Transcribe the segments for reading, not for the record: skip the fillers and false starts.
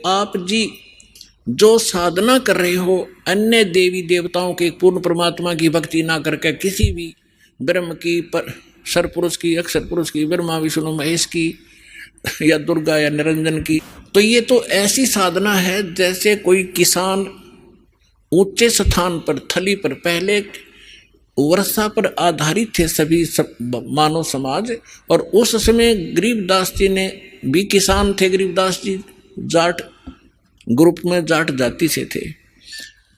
आप जी जो साधना कर रहे हो अन्य देवी देवताओं के पूर्ण परमात्मा की भक्ति ना करके किसी भी ब्रह्म की पर सरपुरुष की अक्षर पुरुष की ब्रह्मा विष्णु महेश की या दुर्गा या निरंजन की, तो ये तो ऐसी साधना है जैसे कोई किसान ऊंचे स्थान पर थली पर, पहले वर्षा पर आधारित थे सभी मानव समाज, और उस समय गरीबदास जी ने भी किसान थे। गरीबदास जी जाट ग्रुप में जाट जाति से थे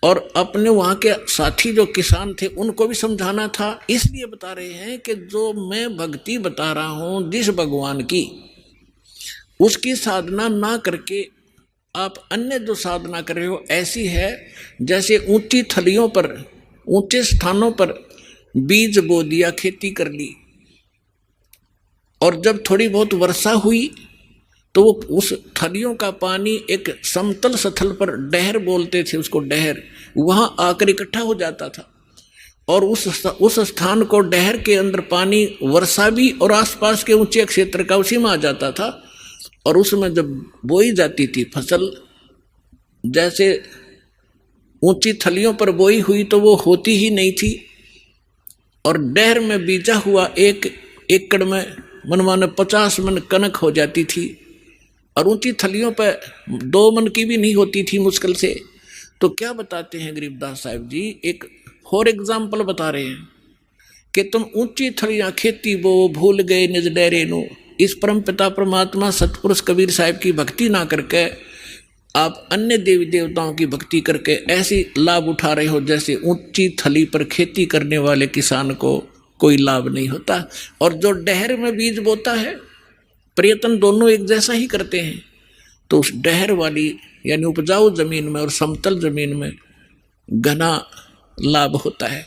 और अपने वहाँ के साथी जो किसान थे उनको भी समझाना था। इसलिए बता रहे हैं कि जो मैं भक्ति बता रहा हूँ जिस भगवान की, उसकी साधना ना करके आप अन्य जो साधना कर रहे हो ऐसी है जैसे ऊंची थलियों पर ऊंचे स्थानों पर बीज बो दिया, खेती कर ली, और जब थोड़ी बहुत वर्षा हुई तो वो उस थलियों का पानी एक समतल स्थल पर, डहर बोलते थे उसको, डहर, वहां आकर इकट्ठा हो जाता था और उस स्थान को, डहर के अंदर पानी वर्षा भी और आसपास के ऊंचे क्षेत्र का उसी में आ जाता था। और उसमें जब बोई जाती थी फसल, जैसे ऊंची थलियों पर बोई हुई तो वो होती ही नहीं थी, और डहर में बीजा हुआ 1 एकड़ में मनमाने 50 मन कनक हो जाती थी, और ऊंची थलियों पर 2 मन की भी नहीं होती थी मुश्किल से। तो क्या बताते हैं गरीबदास साहब जी, एक और एग्जाम्पल बता रहे हैं कि तुम ऊंची थलियां खेती बो भूल गए निज डेरे नु। इस परम पिता परमात्मा सतपुरुष कबीर साहब की भक्ति ना करके आप अन्य देवी देवताओं की भक्ति करके ऐसी लाभ उठा रहे हो जैसे ऊंची थली पर खेती करने वाले किसान को कोई लाभ नहीं होता। और जो डहर में बीज बोता है, प्रयत्न दोनों एक जैसा ही करते हैं, तो उस डहर वाली यानी उपजाऊ जमीन में और समतल जमीन में घना लाभ होता है।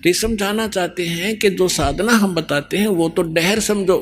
तो ये समझाना चाहते हैं कि जो साधना हम बताते हैं वो तो डहर समझो,